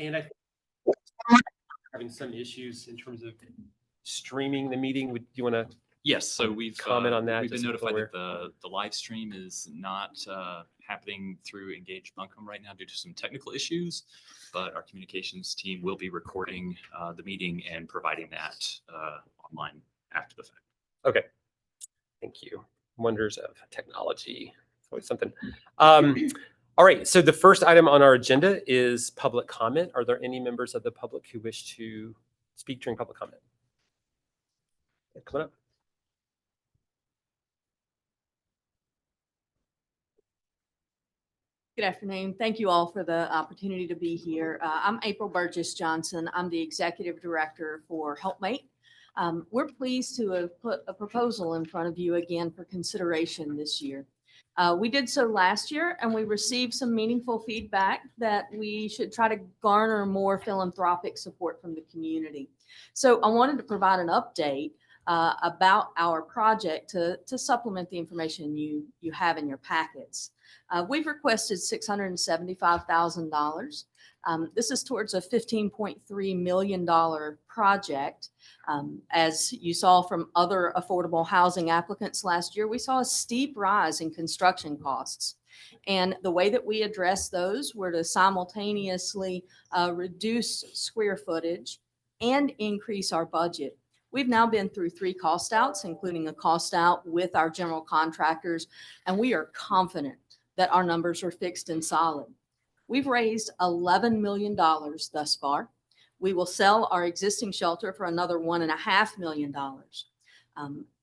And I think having some issues in terms of streaming the meeting. Do you want to? Yes, so we've comment on that. We've been notified that the live stream is not happening through Engage Buncombe right now due to some technical issues, but our communications team will be recording the meeting and providing that online after the fact. Okay, thank you. Wonders of technology. It's always something. All right, so the first item on our agenda is public comment. Are there any members of the public who wish to speak during public comment? Come on up. Good afternoon. Thank you all for the opportunity to be here. I'm April Burgess Johnson. I'm the Executive Director for Helpmate. We're pleased to have put a proposal in front of you again for consideration this year. We did so last year and we received some meaningful feedback that we should try to garner more philanthropic support from the community. So I wanted to provide an update about our project to supplement the information you have in your packets. We've requested $675,000. This is towards a $15.3 million project. As you saw from other affordable housing applicants last year, we saw a steep rise in construction costs. And the way that we addressed those were to simultaneously reduce square footage and increase our budget. We've now been through 3 cost outs, including a cost out with our general contractors, and we are confident that our numbers are fixed and solid. We've raised $11 million thus far. We will sell our existing shelter for another $1.5 million.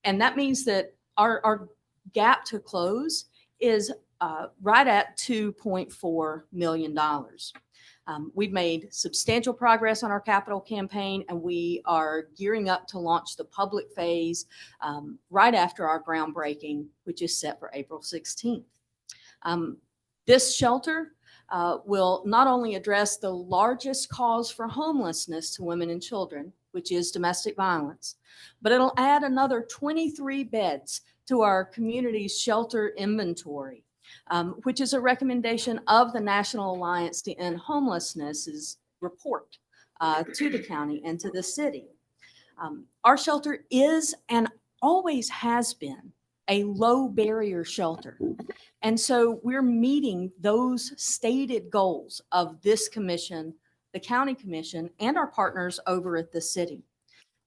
And that means that our gap to close is right at $2.4 million. We've made substantial progress on our capital campaign, and we are gearing up to launch the public phase right after our groundbreaking, which is set for April 16th. This shelter will not only address the largest cause for homelessness to women and children, which is domestic violence, but it'll add another 23 beds to our community's shelter inventory. Which is a recommendation of the National Alliance to End Homelessness's report to the county and to the city. Our shelter is and always has been a low barrier shelter. And so we're meeting those stated goals of this commission, the county commission, and our partners over at the city.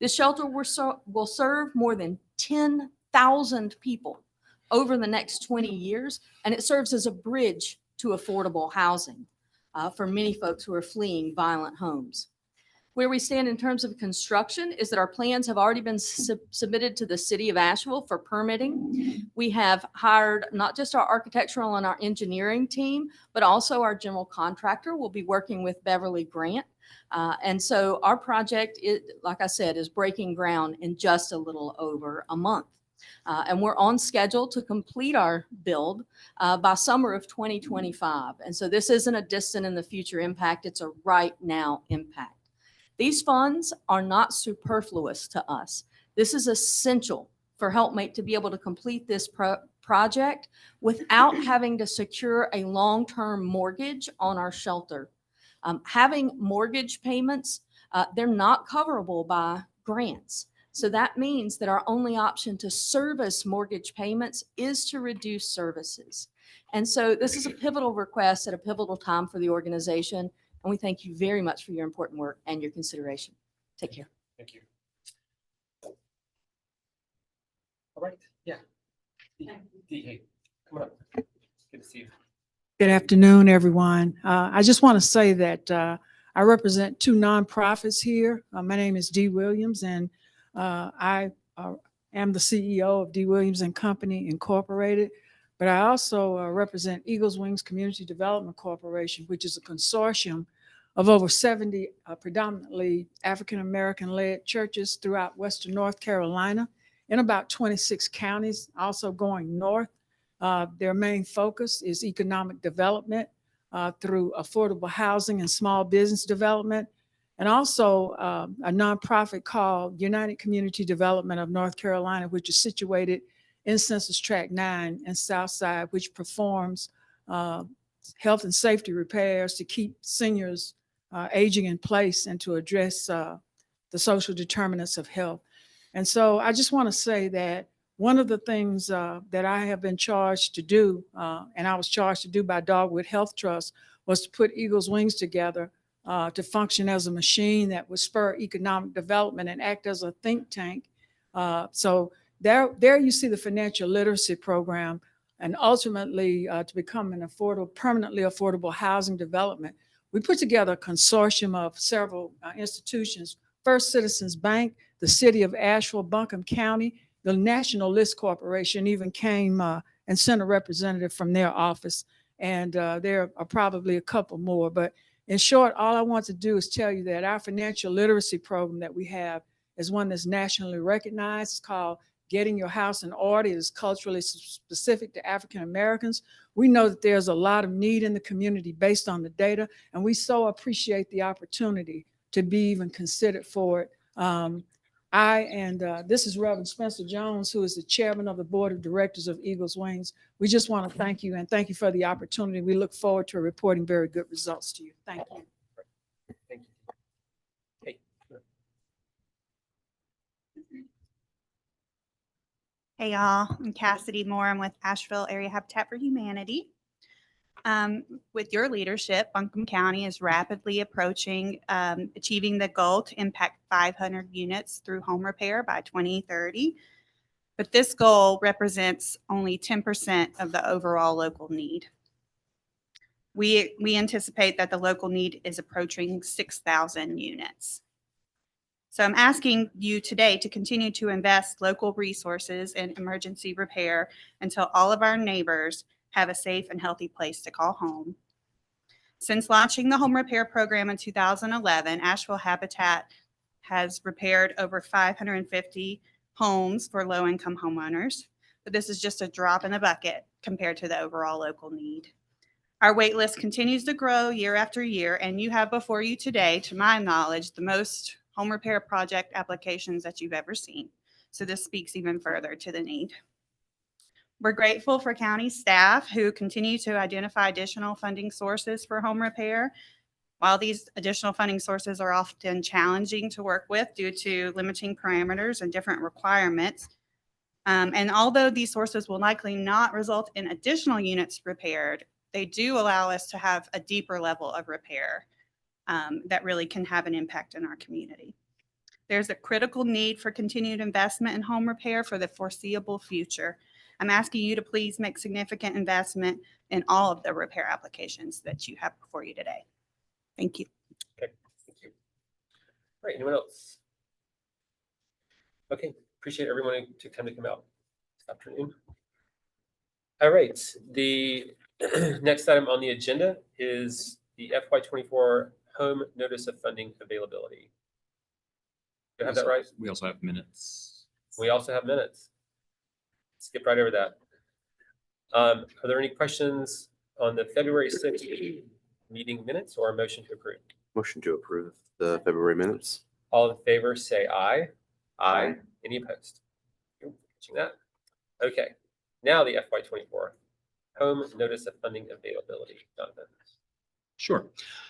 This shelter will serve more than 10,000 people over the next 20 years, and it serves as a bridge to affordable housing for many folks who are fleeing violent homes. Where we stand in terms of construction is that our plans have already been submitted to the city of Asheville for permitting. We have hired not just our architectural and our engineering team, but also our general contractor will be working with Beverly Grant. And so our project, like I said, is breaking ground in just a little over a month. And we're on schedule to complete our build by summer of 2025. And so this isn't a distant in the future impact, it's a right now impact. These funds are not superfluous to us. This is essential for Helpmate to be able to complete this project without having to secure a long-term mortgage on our shelter. Having mortgage payments, they're not coverable by grants. So that means that our only option to service mortgage payments is to reduce services. And so this is a pivotal request at a pivotal time for the organization. And we thank you very much for your important work and your consideration. Take care. Thank you. All right. Yeah. Hey, come on up. Good to see you. Good afternoon, everyone. I just want to say that I represent 2 nonprofits here. My name is Dee Williams, and I am the CEO of Dee Williams and Company Incorporated, but I also represent Eagles Wings Community Development Corporation, which is a consortium of over 70 predominantly African-American led churches throughout Western North Carolina in about 26 counties, also going north. Their main focus is economic development through affordable housing and small business development, and also a nonprofit called United Community Development of North Carolina, which is situated in Census Tract 9 and Southside, which performs health and safety repairs to keep seniors aging in place and to address the social determinants of health. And so I just want to say that one of the things that I have been charged to do, and I was charged to do by Dogwood Health Trust, was to put Eagle's Wings together to function as a machine that would spur economic development and act as a think tank. So there you see the financial literacy program, and ultimately to become an permanently affordable housing development. We put together a consortium of several institutions: First Citizens Bank, the City of Asheville, Buncombe County, the National List Corporation even came and sent a representative from their office. And there are probably a couple more. But in short, all I want to do is tell you that our financial literacy program that we have is one that's nationally recognized. It's called Getting Your House in Order. It is culturally specific to African Americans. We know that there's a lot of need in the community based on the data, and we so appreciate the opportunity to be even considered for it. This is Reverend Spencer Jones, who is the chairman of the board of directors of Eagle's Wings. We just want to thank you, and thank you for the opportunity. We look forward to reporting very good results to you. Thank you. Thank you. Hey. Hey y'all, I'm Cassidy Moore. I'm with Asheville Area Habitat for Humanity. With your leadership, Buncombe County is rapidly approaching achieving the goal to impact 500 units through home repair by 2030. But this goal represents only 10% of the overall local need. We anticipate that the local need is approaching 6,000 units. So I'm asking you today to continue to invest local resources in emergency repair until all of our neighbors have a safe and healthy place to call home. Since launching the home repair program in 2011, Asheville Habitat has repaired over 550 homes for low-income homeowners, but this is just a drop in the bucket compared to the overall local need. Our wait list continues to grow year after year, and you have before you today, to my knowledge, the most home repair project applications that you've ever seen. So this speaks even further to the need. We're grateful for county staff who continue to identify additional funding sources for home repair. While these additional funding sources are often challenging to work with due to limiting parameters and different requirements, and although these sources will likely not result in additional units repaired, they do allow us to have a deeper level of repair that really can have an impact in our community. There's a critical need for continued investment in home repair for the foreseeable future. I'm asking you to please make significant investment in all of the repair applications that you have before you today. Thank you. Okay, thank you. All right, anyone else? Okay, appreciate everyone who took time to come out this afternoon. All right, the next item on the agenda is the FY24 home notice of funding availability. Do I have that right? We also have minutes. We also have minutes. Skip right over that. Are there any questions on the February 6th meeting minutes or a motion to approve? Motion to approve the February minutes. All in favor, say aye. Aye. Any opposed? Catching that. Okay, now the FY24 home notice of funding availability. Jonathan. Sure.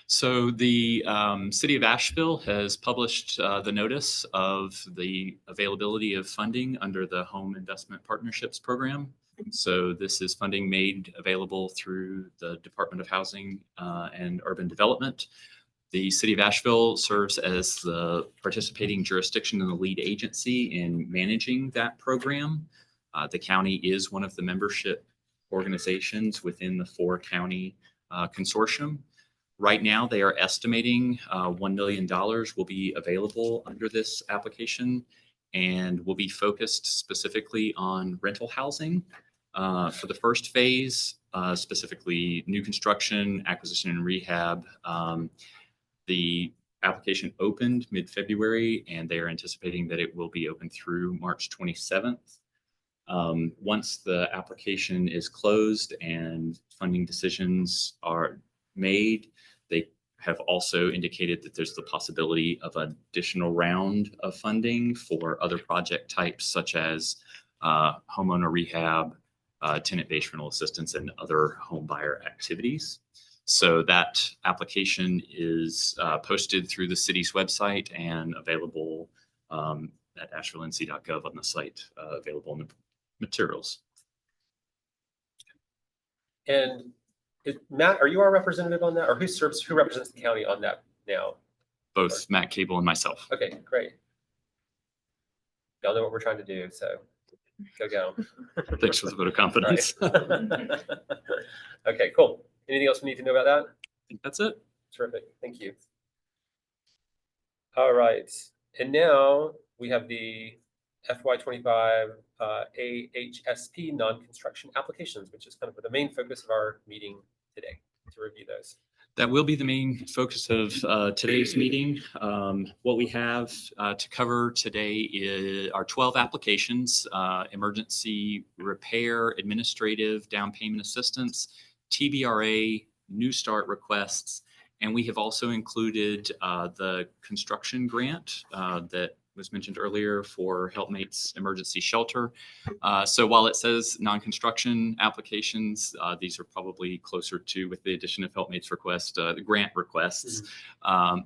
So the City of Asheville has published the notice of the availability of funding under the Home Investment Partnerships Program. So this is funding made available through the Department of Housing and Urban Development. The City of Asheville serves as the participating jurisdiction and the lead agency in managing that program. The county is one of the membership organizations within the 4-county consortium. Right now, they are estimating $1 million will be available under this application and will be focused specifically on rental housing. For the first phase, specifically new construction, acquisition and rehab, the application opened mid-February and they are anticipating that it will be open through March 27th. Once the application is closed and funding decisions are made, they have also indicated that there's the possibility of an additional round of funding for other project types such as homeowner rehab, tenant-based rental assistance, and other home buyer activities. So that application is posted through the city's website and available at ashevillennc.gov on the site, available in the materials. And Matt, are you our representative on that, or who represents the county on that now? Both Matt Cable and myself. Okay, great. Y'all know what we're trying to do, so go. Thanks for the vote of confidence. Right. Okay, cool. Anything else we need to know about that? I think that's it. Terrific, thank you. All right, and now we have the FY25 AHSP non-construction applications, which is kind of the main focus of our meeting today, to review those. That will be the main focus of today's meeting. What we have to cover today are 12 applications: emergency repair, administrative, down payment assistance, TBRA, new start requests, and we have also included the construction grant that was mentioned earlier for Helpmates Emergency Shelter. So while it says non-construction applications, these are probably closer to, with the addition of Helpmates request, the grant requests.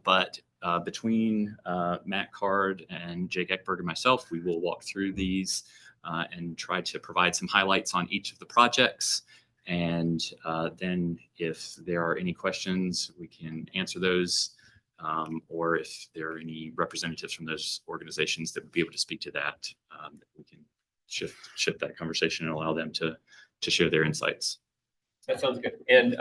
But between Matt Card and Jake Eckberg and myself, we will walk through these and try to provide some highlights on each of the projects. And then if there are any questions, we can answer those. Or if there are any representatives from those organizations that would be able to speak to that, we can shift that conversation and allow them to share their insights. That sounds good. And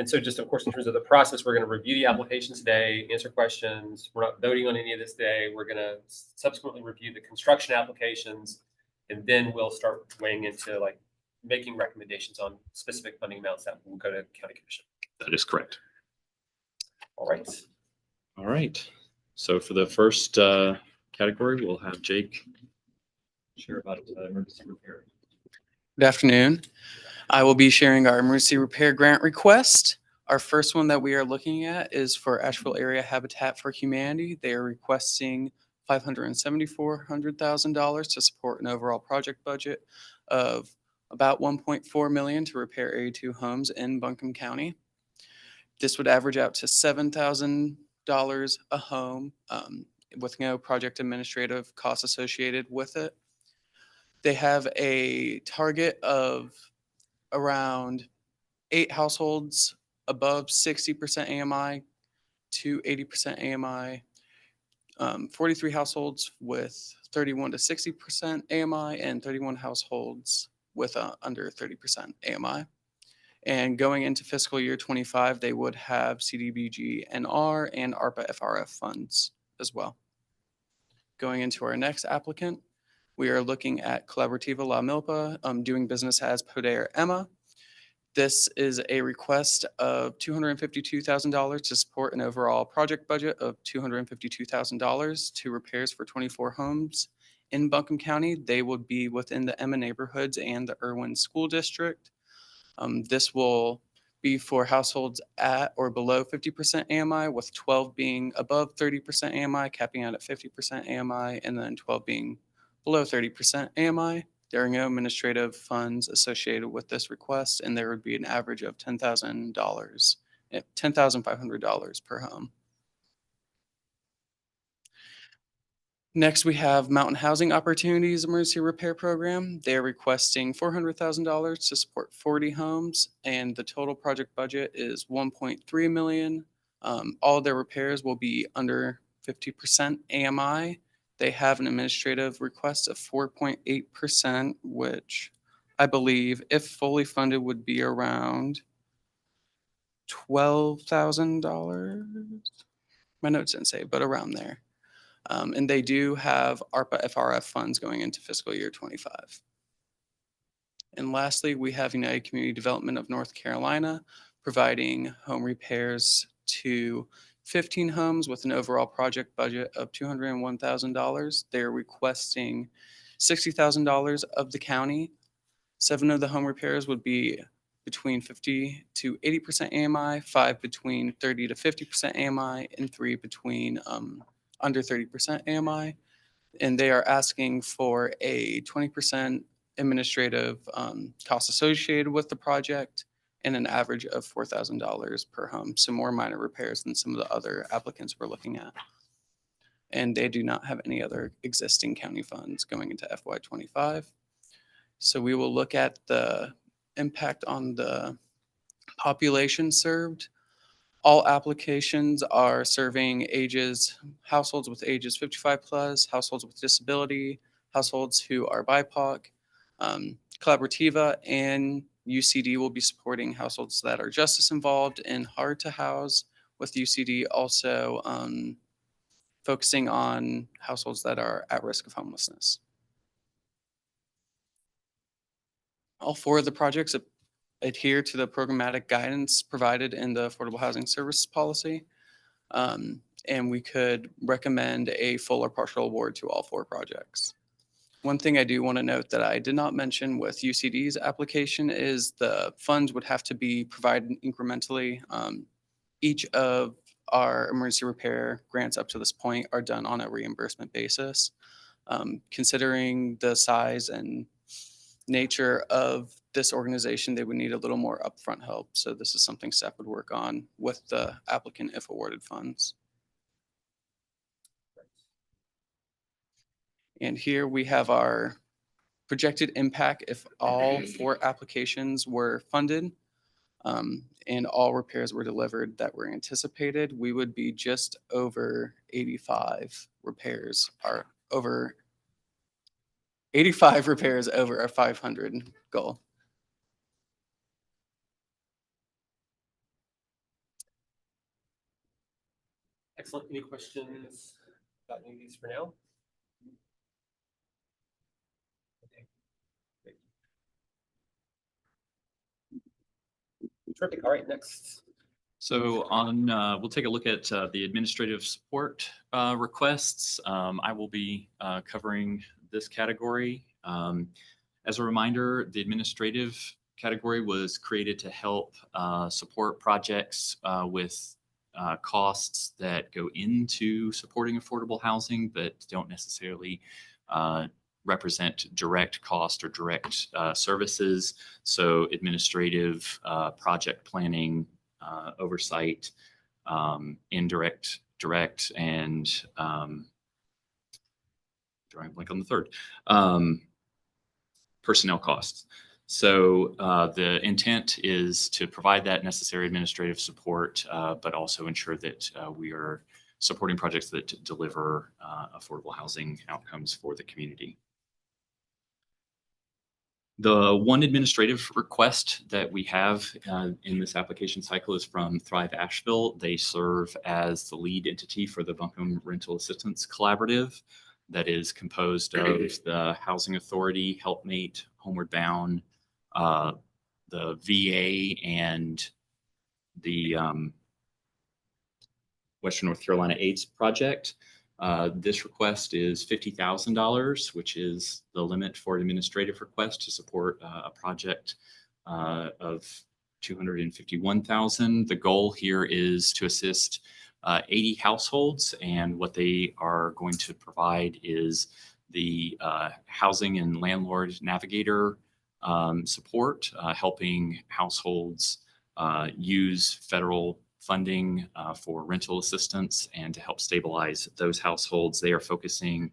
so just, of course, in terms of the process, we're going to review the applications today, answer questions. We're not voting on any of this today. We're going to subsequently review the construction applications, and then we'll start weighing into like making recommendations on specific funding amounts that will go to county commission. That is correct. All right. All right. So for the first category, we'll have Jake share about emergency repair. Good afternoon. I will be sharing our emergency repair grant request. Our first one that we are looking at is for Asheville Area Habitat for Humanity. They are requesting $574,000 to support an overall project budget of about $1.4 million to repair 82 homes in Buncombe County. This would average out to $7,000 a home with no project administrative costs associated with it. They have a target of around 8 households above 60% AMI to 80% AMI, 43 households with 31 to 60% AMI, and 31 households with under 30% AMI. And going into fiscal year 25, they would have CDBG-NR and ARPA FRF funds as well. Going into our next applicant, we are looking at Collaborativa La Milpa, doing business as Poder Emma. This is a request of $252,000 to support an overall project budget of $252,000 to repairs for 24 homes in Buncombe County. They would be within the Emma neighborhoods and the Irwin School District. This will be for households at or below 50% AMI, with 12 being above 30% AMI, capping out at 50% AMI, and then 12 being below 30% AMI. There are no administrative funds associated with this request, and there would be an average of $10,500 per home. Next, we have Mountain Housing Opportunities Emergency Repair Program. They're requesting $400,000 to support 40 homes, and the total project budget is $1.3 million. All of their repairs will be under 50% AMI. They have an administrative request of 4.8%, which I believe, if fully funded, would be around $12,000. My notes didn't say, but around there. And they do have ARPA FRF funds going into fiscal year 25. And lastly, we have United Community Development of North Carolina providing home repairs to 15 homes with an overall project budget of $201,000. They're requesting $60,000 of the county. 7 of the home repairs would be between 50 to 80% AMI, 5 between 30 to 50% AMI, and 3 between under 30% AMI. And they are asking for a 20% administrative cost associated with the project and an average of $4,000 per home. So more minor repairs than some of the other applicants we're looking at. And they do not have any other existing county funds going into FY25. So we will look at the impact on the population served. All applications are serving households with ages 55 plus, households with disability, households who are BIPOC. Collaborativa and UCD will be supporting households that are justice involved and hard to house, with UCD also focusing on households that are at risk of homelessness. All four of the projects adhere to the programmatic guidance provided in the Affordable Housing Services Policy. And we could recommend a full or partial award to all four projects. One thing I do want to note that I did not mention with UCD's application is the funds would have to be provided incrementally. Each of our emergency repair grants up to this point are done on a reimbursement basis. Considering the size and nature of this organization, they would need a little more upfront help. So this is something staff would work on with the applicant if awarded funds. And here we have our projected impact if all four applications were funded and all repairs were delivered that were anticipated. We would be just over 85 repairs, or over 85 repairs over our 500 goal. Excellent. Any questions about any of these for now? Okay. Great. Terrific. All right, next. So we'll take a look at the administrative support requests. I will be covering this category. As a reminder, the administrative category was created to help support projects with costs that go into supporting affordable housing, but don't necessarily represent direct cost or direct services. So administrative project planning, oversight, indirect, direct, and drawing a blank on the third, personnel costs. So the intent is to provide that necessary administrative support, but also ensure that we are supporting projects that deliver affordable housing outcomes for the community. The one administrative request that we have in this application cycle is from Thrive Asheville. They serve as the lead entity for the Buncombe Rental Assistance Collaborative that is composed of the Housing Authority, Helpmate, Homeward Bound, the VA, and the Western North Carolina AIDS Project. This request is $50,000, which is the limit for an administrative request to support a project of $251,000. The goal here is to assist 80 households, and what they are going to provide is the housing and landlord navigator support, helping households use federal funding for rental assistance and to help stabilize those households. They are focusing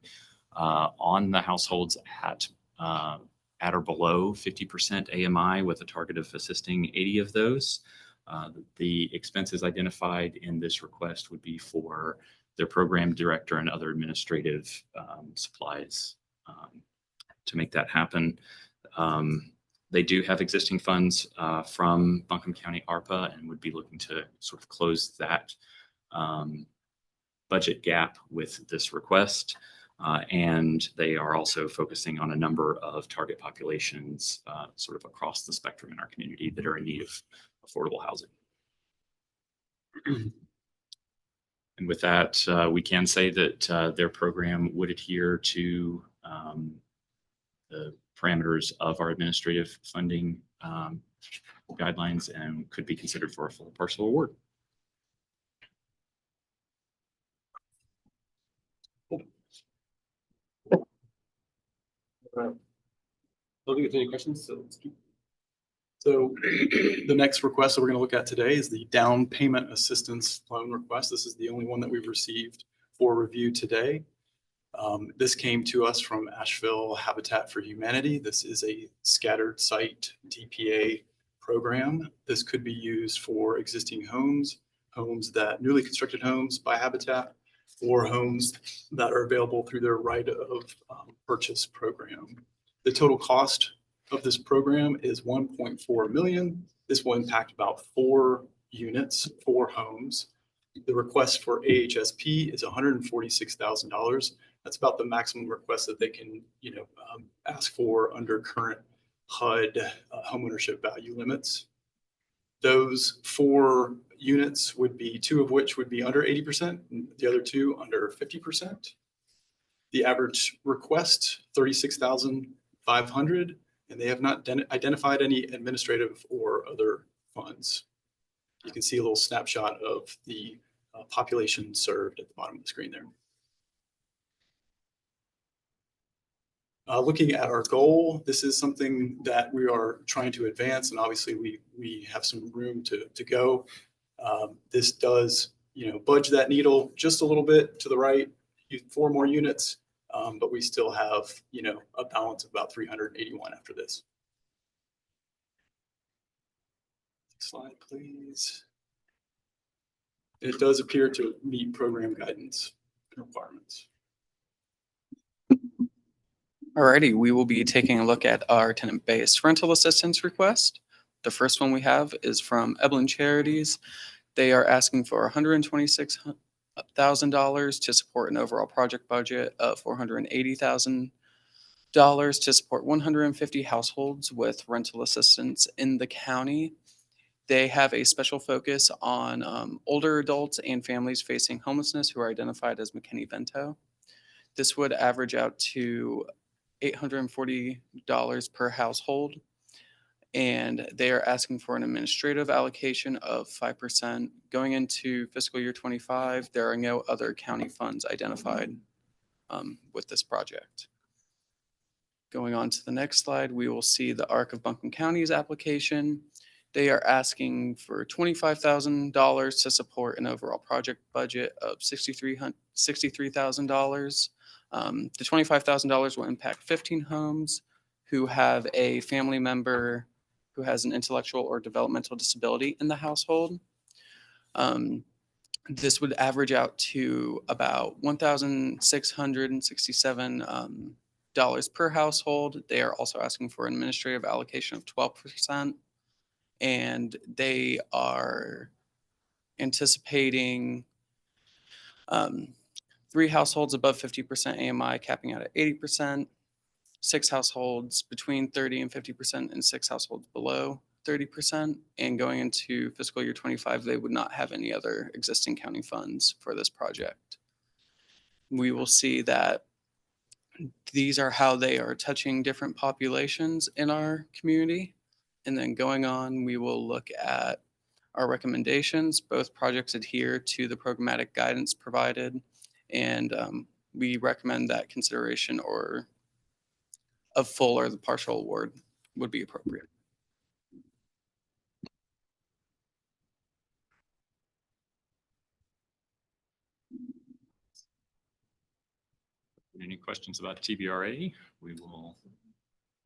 on the households at or below 50% AMI with a target of assisting 80 of those. The expenses identified in this request would be for their program director and other administrative supplies to make that happen. They do have existing funds from Buncombe County ARPA and would be looking to sort of close that budget gap with this request. And they are also focusing on a number of target populations sort of across the spectrum in our community that are in need of affordable housing. And with that, we can say that their program would adhere to the parameters of our administrative funding guidelines and could be considered for a full partial award. Don't think there's any questions, so let's keep. So the next request that we're going to look at today is the down payment assistance loan request. This is the only one that we've received for review today. This came to us from Asheville Habitat for Humanity. This is a scattered site DPA program. This could be used for existing homes, newly constructed homes by Habitat, or homes that are available through their right of purchase program. The total cost of this program is 1.4 million. This will impact about 4 units, 4 homes. The request for AHSP is $146,000. That's about the maximum request that they can, ask for under current HUD homeownership value limits. Those 4 units would be 2 of which would be under 80%, and the other 2 under 50%. The average request, $36,500, and they have not identified any administrative or other funds. You can see a little snapshot of the population served at the bottom of the screen there. Looking at our goal, this is something that we are trying to advance, and obviously we have some room to go. This does, budge that needle just a little bit to the right, 4 more units, but we still have, a balance of about 381 after this. Next slide, please. It does appear to meet program guidance requirements. Alrighty, we will be taking a look at our tenant-based rental assistance request. The first one we have is from Evelyn Charities. They are asking for $126,000 to support an overall project budget of $480,000 to support 150 households with rental assistance in the county. They have a special focus on older adults and families facing homelessness who are identified as McKinney-Vento. This would average out to $840 per household, and they are asking for an administrative allocation of 5%. Going into fiscal year 25, there are no other county funds identified with this project. Going on to the next slide, we will see the ARC of Buncombe County's application. They are asking for $25,000 to support an overall project budget of $63,000. The $25,000 will impact 15 homes who have a family member who has an intellectual or developmental disability in the household. This would average out to about $1,667 per household. They are also asking for an administrative allocation of 12%, and they are anticipating 3 households above 50% AMI, capping out at 80%, 6 households between 30 and 50%, and 6 households below 30%. And going into fiscal year 25, they would not have any other existing county funds for this project. We will see that these are how they are touching different populations in our community. And then going on, we will look at our recommendations. Both projects adhere to the programmatic guidance provided, and we recommend that consideration or of full or the partial award would be appropriate. Any questions about TBRA? We will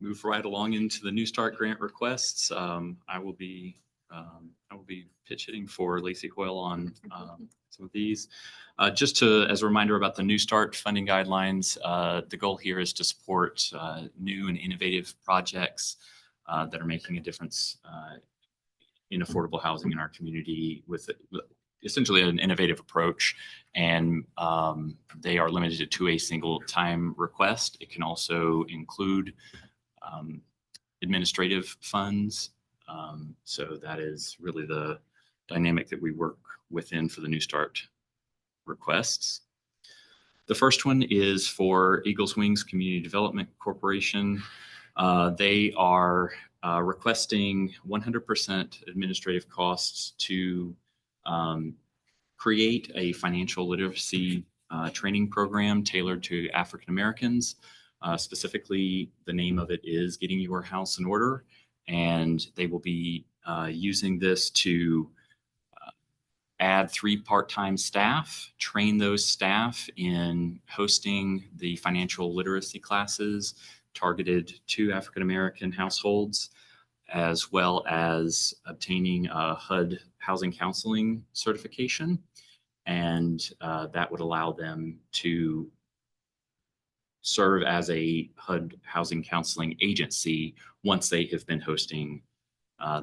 move right along into the New Start grant requests. I will be pitch hitting for Lacey Hoyle on some of these. Just as a reminder about the New Start funding guidelines, the goal here is to support new and innovative projects that are making a difference in affordable housing in our community with essentially an innovative approach, and they are limited to a single time request. It can also include administrative funds. So that is really the dynamic that we work within for the New Start requests. The first one is for Eagles Wings Community Development Corporation. They are requesting 100% administrative costs to create a financial literacy training program tailored to African Americans. Specifically, the name of it is Getting Your House in Order. and they will be using this to add 3 part-time staff, train those staff in hosting the financial literacy classes targeted to African-American households, as well as obtaining a HUD housing counseling certification. And that would allow them to serve as a HUD housing counseling agency once they have been hosting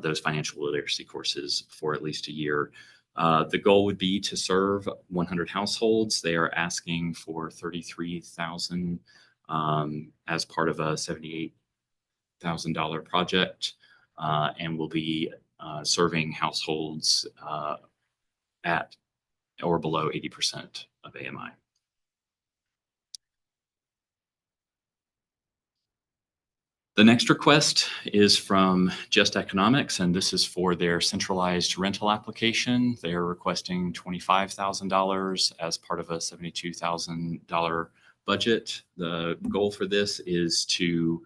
those financial literacy courses for at least a year. The goal would be to serve 100 households. They are asking for $33,000 as part of a $78,000 project, and will be serving households at or below 80% of AMI. The next request is from Just Economics, and this is for their centralized rental application. They are requesting $25,000 as part of a $72,000 budget. The goal for this is to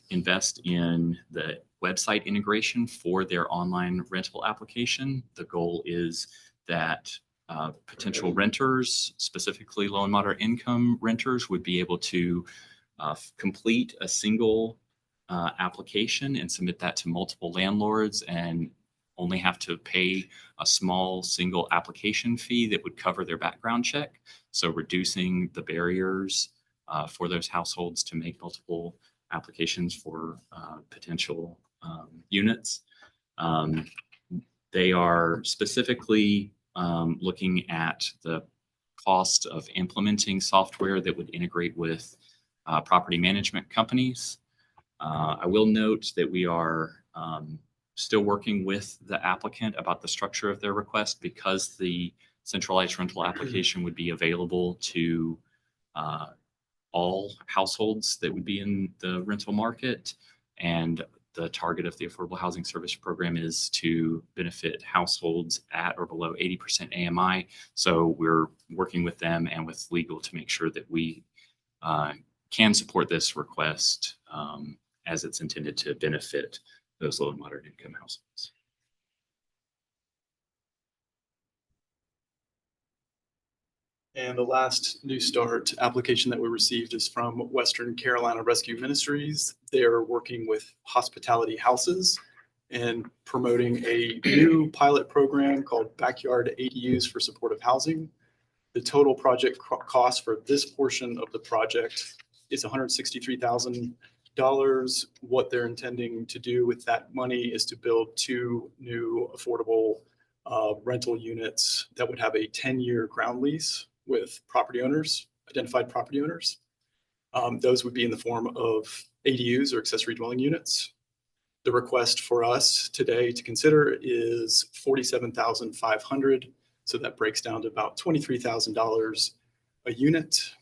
invest in the website integration for their online rental application. The goal is that potential renters, specifically low and moderate income renters, would be able to complete a single application and submit that to multiple landlords and only have to pay a small single application fee that would cover their background check. So reducing the barriers for those households to make multiple applications for potential units. They are specifically looking at the cost of implementing software that would integrate with property management companies. I will note that we are still working with the applicant about the structure of their request, because the centralized rental application would be available to all households that would be in the rental market. And the target of the Affordable Housing Service Program is to benefit households at or below 80% AMI. So we're working with them and with legal to make sure that we can support this request as it's intended to benefit those low and moderate income households. And the last New Start application that we received is from Western Carolina Rescue Ministries. They're working with hospitality houses and promoting a new pilot program called Backyard ADUs for Supportive Housing. The total project cost for this portion of the project is $163,000. What they're intending to do with that money is to build 2 new affordable rental units that would have a 10-year ground lease with property owners, identified property owners. Those would be in the form of ADUs or accessory dwelling units. The request for us today to consider is $47,500. So that breaks down to about $23,000 a unit.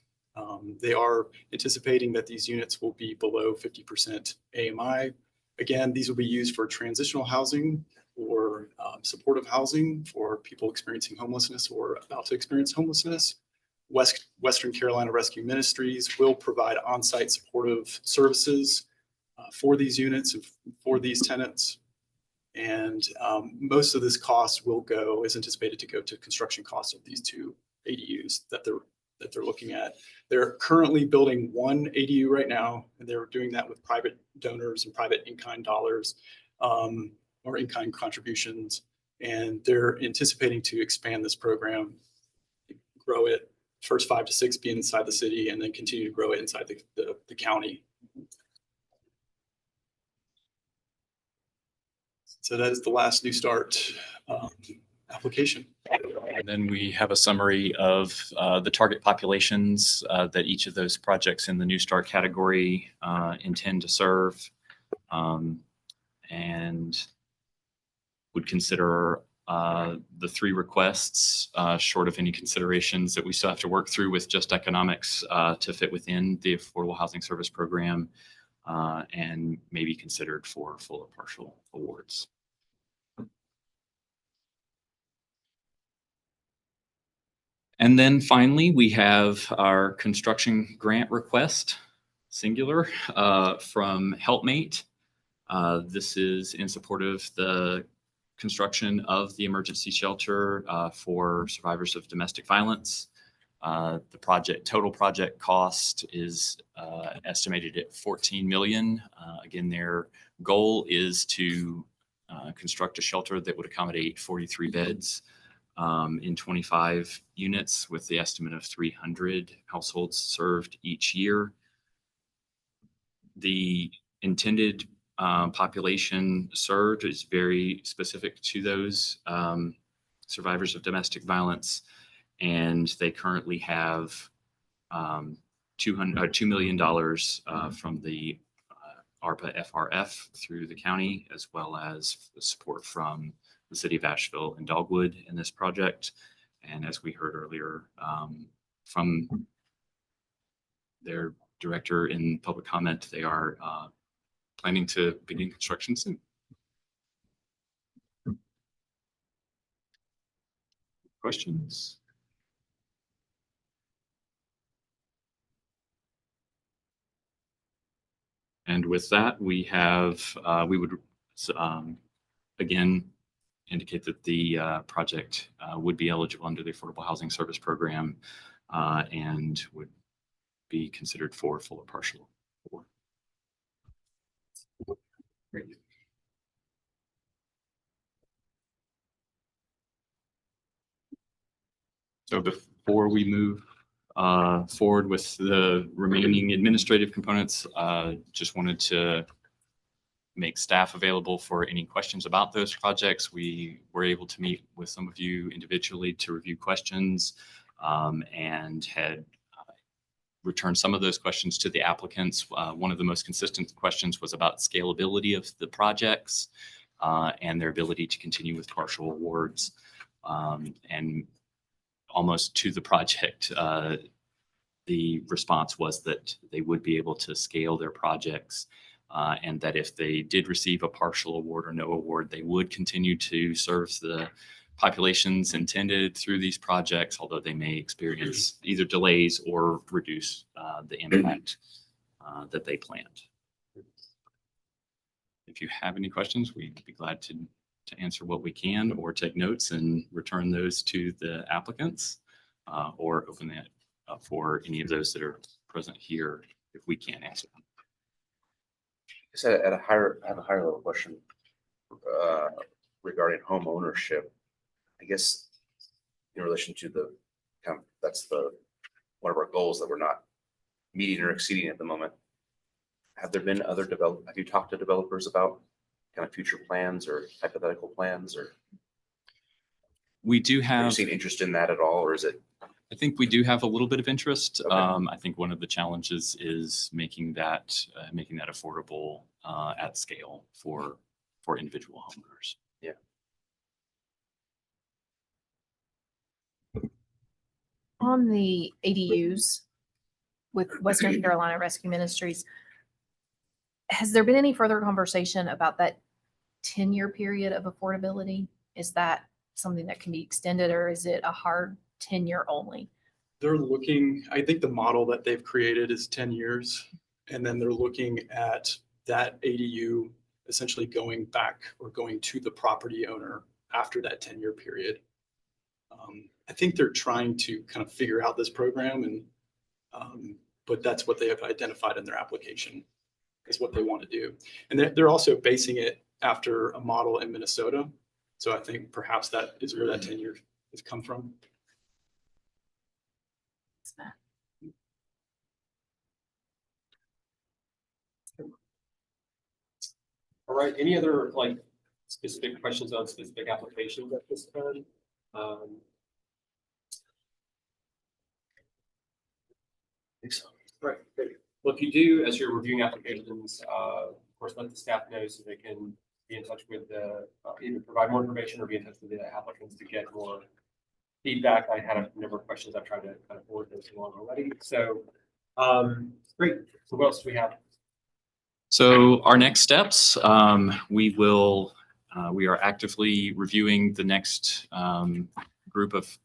They are anticipating that these units will be below 50% AMI. Again, these will be used for transitional housing or supportive housing for people experiencing homelessness or about to experience homelessness. Western Carolina Rescue Ministries will provide on-site supportive services for these units and for these tenants. And most of this cost is anticipated to go to construction costs of these 2 ADUs that they're looking at. They're currently building 1 ADU right now, and they're doing that with private donors and private in-kind dollars or in-kind contributions. And they're anticipating to expand this program, grow it, first 5 to 6 be inside the city, and then continue to grow it inside the county. So that is the last New Start application. And then we have a summary of the target populations that each of those projects in the New Start category intend to serve, and would consider the 3 requests short of any considerations that we still have to work through with Just Economics to fit within the Affordable Housing Service Program, and may be considered for full or partial awards. And then finally, we have our construction grant request, singular, from Helpmate. This is in support of the construction of the emergency shelter for survivors of domestic violence. The total project cost is estimated at 14 million. Again, their goal is to construct a shelter that would accommodate 43 beds in 25 units with the estimate of 300 households served each year. The intended population served is very specific to those survivors of domestic violence, and they currently have $2 million from the ARPA FRF through the county, as well as the support from the city of Asheville and Dogwood in this project. And as we heard earlier from their director in public comment, they are planning to begin construction soon. Questions? And with that, we would again indicate that the project would be eligible under the Affordable Housing Service Program and would be considered for full or partial award. Great. So before we move forward with the remaining administrative components, just wanted to make staff available for any questions about those projects. We were able to meet with some of you individually to review questions and had returned some of those questions to the applicants. One of the most consistent questions was about scalability of the projects and their ability to continue with partial awards. And almost to the project, the response was that they would be able to scale their projects and that if they did receive a partial award or no award, they would continue to serve the populations intended through these projects, although they may experience either delays or reduce the impact that they planned. If you have any questions, we'd be glad to answer what we can or take notes and return those to the applicants or open it up for any of those that are present here if we can't answer them. I have a higher level question regarding home ownership. I guess in relation to the that's one of our goals that we're not meeting or exceeding at the moment. Have there been other have you talked to developers about kind of future plans or hypothetical plans, or We do are you have, seeing interest in that at all, or is it? I think we do have a little bit of interest. Okay. I think one of the challenges is making that affordable at scale for individual homeowners. Yeah. On the ADUs with Western Carolina Rescue Ministries, has there been any further conversation about that 10-year period of affordability? Is that something that can be extended, or is it a hard 10-year only? They're looking, I think the model that they've created is 10 years. And then they're looking at that ADU essentially going back or going to the property owner after that 10-year period. I think they're trying to kind of figure out this program, and but that's what they have identified in their application is what they want to do. And they're also basing it after a model in Minnesota. So I think perhaps that is where that 10 years has come from. All right, any other specific questions on specific applications at this time? I think so. Right, great. Well, if you do, as you're reviewing applications, of course, let the staff know so they can be in touch with either provide more information or be in touch with the applicants to get more feedback. I had a number of questions. I've tried to kind of forward those along already. So, great. So what else do we have? So our next steps, we are actively reviewing the next group of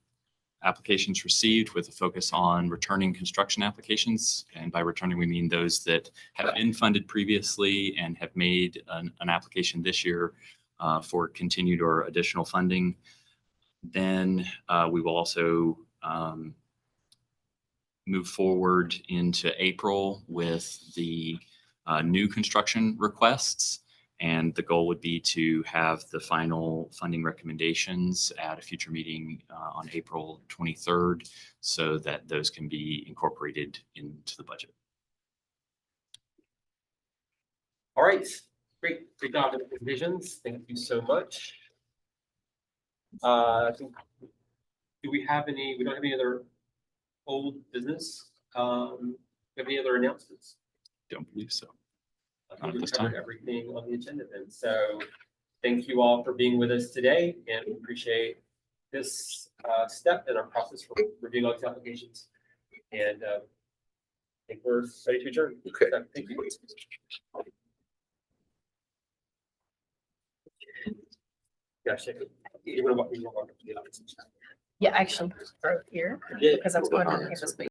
applications received with a focus on returning construction applications. And by returning, we mean those that have been funded previously and have made an application this year for continued or additional funding. Then we will also move forward into April with the new construction requests. And the goal would be to have the final funding recommendations at a future meeting on April 23rd so that those can be incorporated into the budget. All right, great job with the visions. Thank you so much. I think, do we have any, we don't have any other old business? Do we have any other announcements? Don't believe so. I Not think at we've this covered time. everything on the agenda then. So thank you all for being with us today and we appreciate this step in our process for reviewing all these applications. And I think we're ready to adjourn. Okay. So, thank you. Yeah, check it. You wanna walk up to the office and chat? Yeah, actually, right here, Yeah. because I was going on campus.